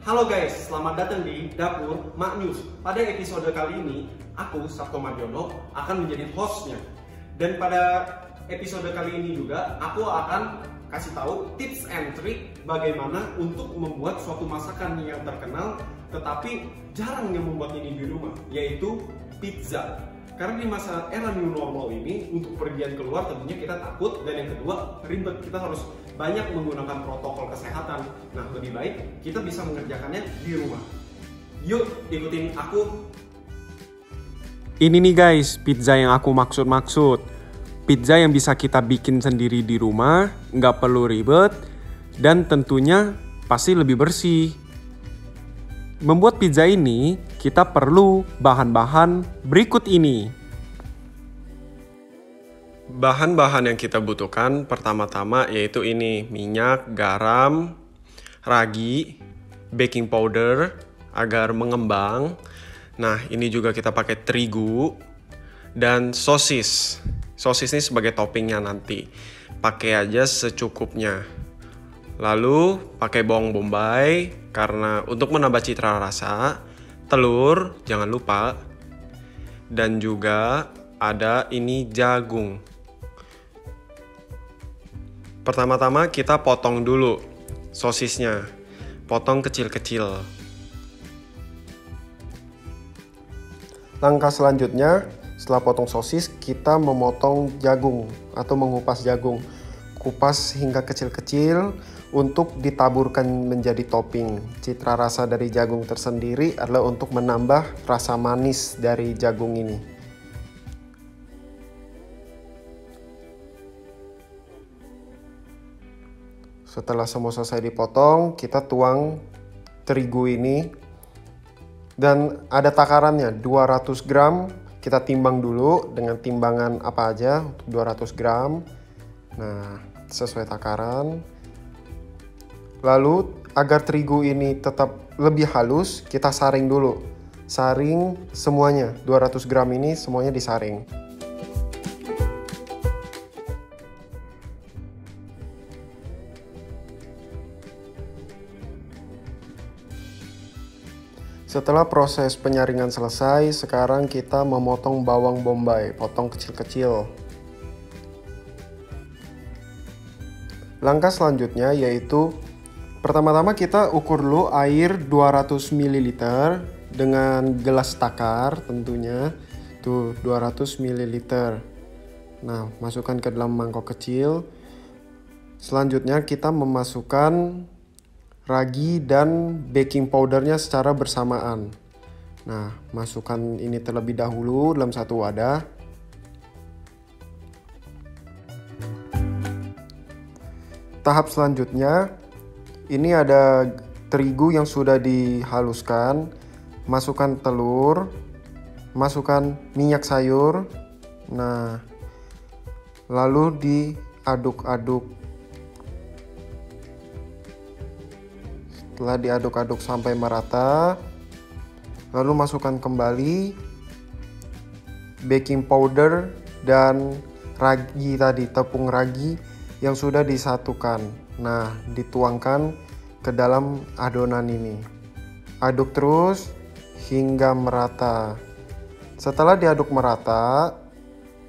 Halo guys, selamat datang di Dapur Mak News. Pada episode kali ini, aku, Sabto Mardiono, akan menjadi hostnya. Dan pada episode kali ini juga, aku akan kasih tahu tips and trick bagaimana untuk membuat suatu masakan yang terkenal, tetapi jarang yang membuat ini di rumah, yaitu pizza. Karena di masa era new normal ini, untuk pergian keluar tentunya kita takut, dan yang kedua, ribet. Kita harus banyak menggunakan protokol kesehatan. Nah, lebih baik kita bisa mengerjakannya di rumah. Yuk, ikutin aku. Ini nih guys, pizza yang aku maksud. Pizza yang bisa kita bikin sendiri di rumah, nggak perlu ribet, dan tentunya pasti lebih bersih. Membuat pizza ini, kita perlu bahan-bahan berikut ini. Bahan-bahan yang kita butuhkan pertama-tama yaitu ini, minyak, garam, ragi, baking powder agar mengembang. Nah, ini juga kita pakai terigu dan sosis. Sosis ini sebagai toppingnya nanti. Pakai aja secukupnya. Lalu pakai bawang bombay karena untuk menambah citra rasa, telur jangan lupa, dan juga ada ini jagung. Pertama-tama kita potong dulu sosisnya, potong kecil-kecil. Langkah selanjutnya, setelah potong sosis, kita memotong jagung atau mengupas jagung. Kupas hingga kecil-kecil untuk ditaburkan menjadi topping. Citra rasa dari jagung tersendiri adalah untuk menambah rasa manis dari jagung ini. Setelah semua selesai dipotong, kita tuang terigu ini. Dan ada takarannya, 200 gram. Kita timbang dulu dengan timbangan apa aja untuk 200 gram. Nah, sesuai takaran. Lalu agar terigu ini tetap lebih halus, kita saring dulu. Saring semuanya, 200 gram ini semuanya disaring. Setelah proses penyaringan selesai, sekarang kita memotong bawang bombay, potong kecil-kecil. Langkah selanjutnya yaitu pertama-tama kita ukur dulu air 200 ml dengan gelas takar tentunya. Tuh 200 ml. Nah, masukkan ke dalam mangkok kecil. Selanjutnya kita memasukkan ragi dan baking powdernya secara bersamaan. Nah, masukkan ini terlebih dahulu dalam satu wadah. Tahap selanjutnya, ini ada terigu yang sudah dihaluskan. Masukkan telur, masukkan minyak sayur. Nah, lalu diaduk-aduk. Setelah diaduk-aduk sampai merata, lalu masukkan kembali baking powder dan ragi tadi, tepung ragi yang sudah disatukan. Nah, dituangkan ke dalam adonan ini. Aduk terus hingga merata. Setelah diaduk merata,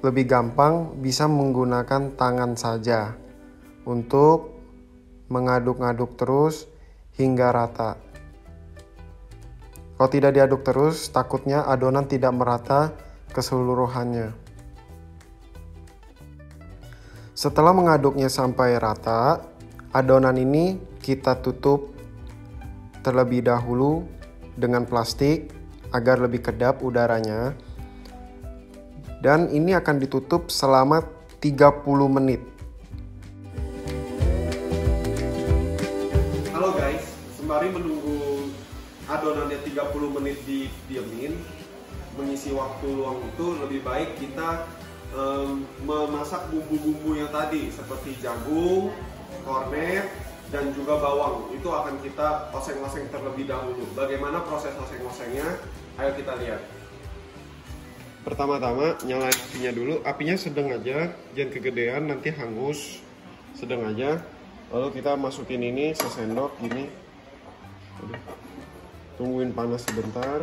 lebih gampang bisa menggunakan tangan saja untuk mengaduk-aduk terus hingga rata. Kalau tidak diaduk terus, takutnya adonan tidak merata keseluruhannya. Setelah mengaduknya sampai rata, adonan ini kita tutup terlebih dahulu dengan plastik agar lebih kedap udaranya. Dan ini akan ditutup selama 30 menit. Halo guys, sembari menunggu adonannya 30 menit didiemin, mengisi waktu luang itu lebih baik kita memasak bumbu-bumbu yang tadi seperti jagung, kornet, dan juga bawang. Itu akan kita oseng-oseng terlebih dahulu. Bagaimana proses oseng-osengnya? Ayo kita lihat. Pertama-tama nyalain apinya dulu. Apinya sedang aja, jangan kegedean nanti hangus. Sedang aja. Lalu kita masukin ini sesendok gini. Aduh. tungguin panas sebentar.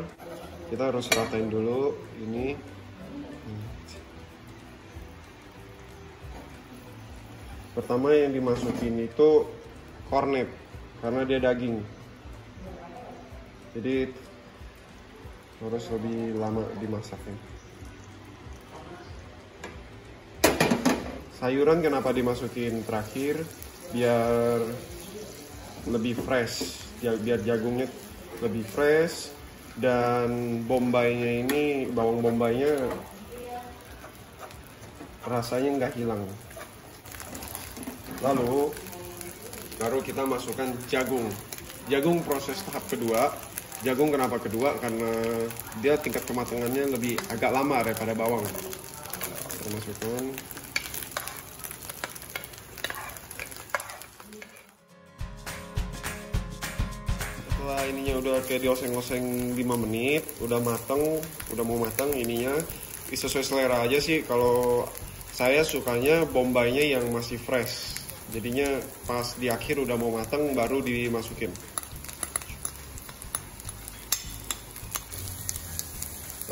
Kita harus ratain dulu ini. Pertama yang dimasukin itu kornet karena dia daging, jadi harus lebih lama dimasaknya. Sayuran kenapa dimasukin terakhir? Biar lebih fresh, biar jagungnya lebih fresh, dan bombaynya ini, bawang bombaynya rasanya nggak hilang. Lalu baru kita masukkan jagung. Jagung proses tahap kedua. Jagung kenapa kedua? Karena dia tingkat kematangannya lebih agak lama daripada bawang. Kita masukkan. Setelah ininya udah kayak dioseng-oseng 5 menit, udah mateng, udah mau matang ininya. Sesuai selera aja sih. Kalau saya sukanya bombaynya yang masih fresh. Jadinya pas di akhir udah mau matang baru dimasukin.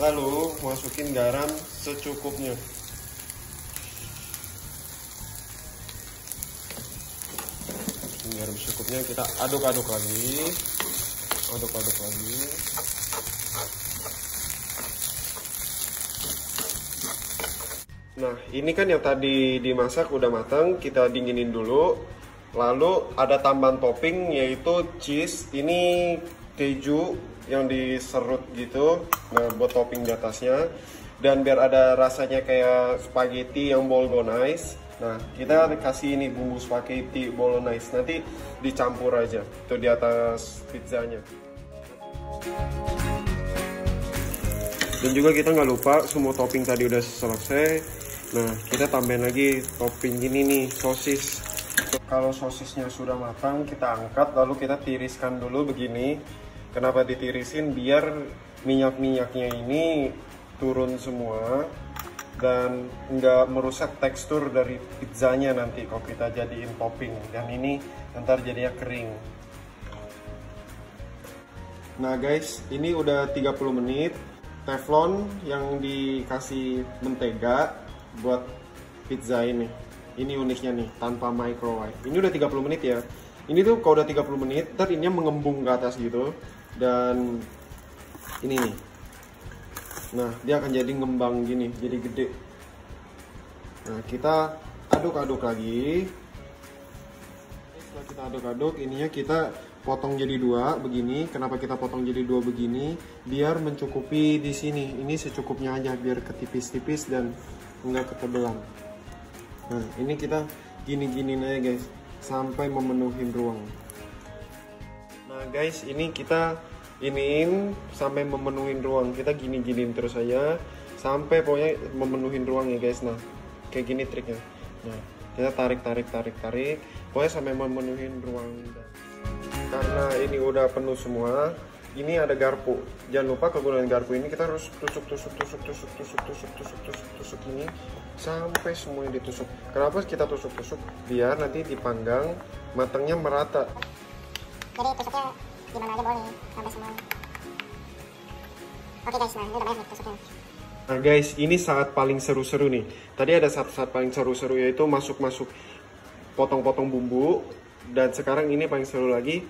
Lalu masukin garam secukupnya. Garam secukupnya, kita aduk-aduk lagi. Aduk-aduk lagi. Nah, ini kan yang tadi dimasak udah matang, kita dinginin dulu. Lalu ada tambahan topping yaitu cheese. Ini keju yang diserut gitu. Nah, buat topping di atasnya. Dan biar ada rasanya kayak spaghetti yang bolognese. Nah, kita kasih ini bumbu spaghetti bolognese. Nanti dicampur aja itu di atas pizzanya. Dan juga kita nggak lupa semua topping tadi udah selesai. Nah, kita tambahin lagi topping ini nih, sosis. Kalau sosisnya sudah matang, kita angkat lalu kita tiriskan dulu begini. Kenapa ditirisin? Biar minyak-minyaknya ini turun semua dan nggak merusak tekstur dari pizzanya nanti kalau kita jadiin topping. Dan ini ntar jadinya kering. Nah guys, ini udah 30 menit. Teflon yang dikasih mentega buat pizza ini uniknya nih, tanpa microwave. Ini udah 30 menit ya. Ini tuh kalau udah 30 menit ntar ininya mengembung ke atas gitu. Dan ini nih, nah dia akan jadi ngembang gini, jadi gede. Nah kita aduk-aduk lagi. Setelah kita aduk-aduk, ininya kita potong jadi 2 begini. Kenapa kita potong jadi 2 begini? Biar mencukupi di sini. Ini secukupnya aja biar ketipis-tipis dan enggak ketebelan. Nah, ini kita gini-giniin aja guys sampai memenuhi ruang. Nah, guys, ini kita iniin sampai memenuhi ruang. Kita gini-giniin terus aja sampai pokoknya memenuhi ruang ya guys. Nah, kayak gini triknya. Nah, kita tarik. Pokoknya sampai memenuhi ruang. Karena ini udah penuh semua, ini ada garpu. Jangan lupa kegunaan garpu ini kita harus tusuk ini sampai semuanya ditusuk. Kenapa kita tusuk? Biar nanti dipanggang matangnya merata. Jadi tusuknya gimana aja boleh sampai semuanya. Oke guys, nah ini udah banyak nih tusuknya. Nah guys, ini saat paling seru-seru nih. Tadi ada saat paling seru-seru yaitu masuk potong-potong bumbu. Dan sekarang ini paling seru lagi,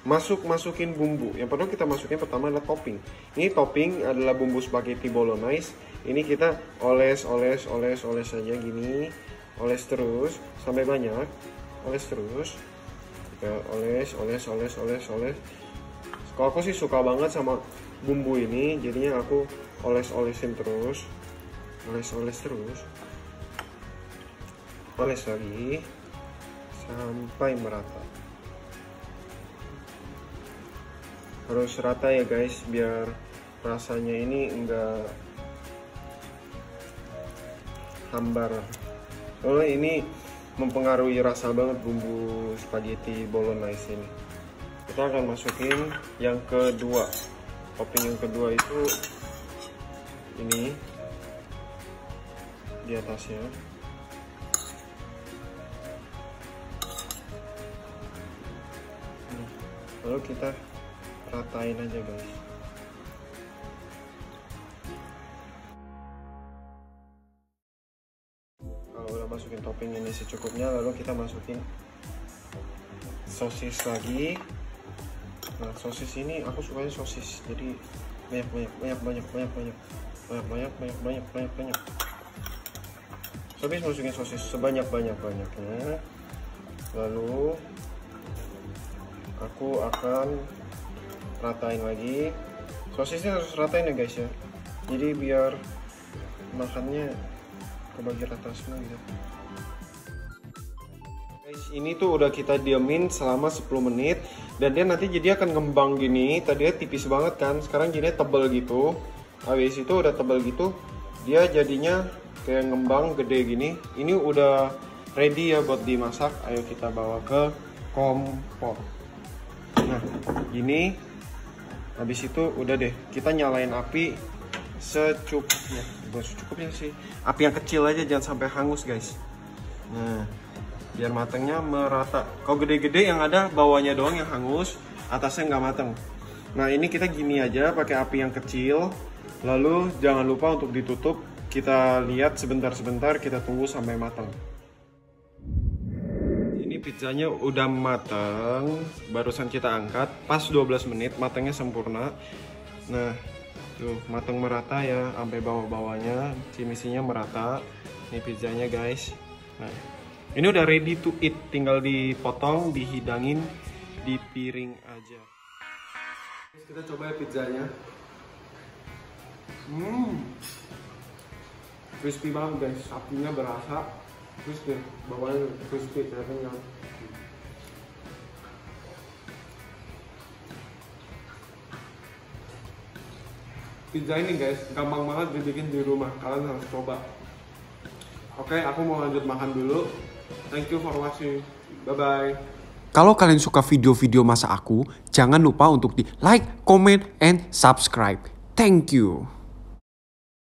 masukin bumbu. Yang perlu kita masukin pertama adalah topping. Ini topping adalah bumbu spaghetti bolognese. Ini kita oles saja gini, oles terus sampai banyak, oles terus. Kita oles. Kalau aku sih suka banget sama bumbu ini, jadinya aku oles-olesin terus, oles terus, oles lagi sampai merata. Harus rata ya guys, biar rasanya ini enggak hambar. Soalnya ini mempengaruhi rasa banget bumbu spaghetti bolognese ini. Kita akan masukin yang kedua. Topping yang kedua itu ini di atasnya. Lalu kita ratain aja guys. Kalau udah masukin topping ini secukupnya, lalu kita masukin sosis lagi. Nah, sosis ini aku sukanya sosis, jadi banyak. Habis masukin sosis sebanyak-banyaknya. Lalu aku akan ratain lagi. Sosisnya harus ratain ya guys ya. Jadi biar makannya kebagi rata semua gitu. Guys, ini tuh udah kita diamin selama 10 menit dan dia nanti jadi akan ngembang gini. Tadinya tipis banget kan, sekarang jadinya tebal gitu. Habis itu udah tebal gitu, dia jadinya kayak ngembang gede gini. Ini udah ready ya buat dimasak. Ayo kita bawa ke kompor. Nah, gini. Habis itu udah deh, kita nyalain api secukupnya. Bukan secukupnya sih, api yang kecil aja, jangan sampai hangus guys. Nah, biar matangnya merata. Kalau gede-gede yang ada bawahnya doang yang hangus, atasnya nggak matang. Nah, ini kita gini aja pakai api yang kecil. Lalu jangan lupa untuk ditutup. Kita lihat sebentar-sebentar, kita tunggu sampai matang. Ini pizzanya udah matang, barusan kita angkat, pas 12 menit, matangnya sempurna. Nah, tuh matang merata ya, sampai bawah-bawahnya, cimisinya merata. Ini pizzanya guys. Nah, ini udah ready to eat, tinggal dipotong, dihidangin di piring aja. Kita coba ya pizzanya. Crispy banget guys, sapinya berasa, terus deh bawahnya crispy, ternyata. Pizza ini guys, gampang banget dibikin di rumah, kalian harus coba. Oke, aku mau lanjut makan dulu. Thank you for watching, bye bye. Kalau kalian suka video-video masak aku, jangan lupa untuk di like, comment, and subscribe. Thank you.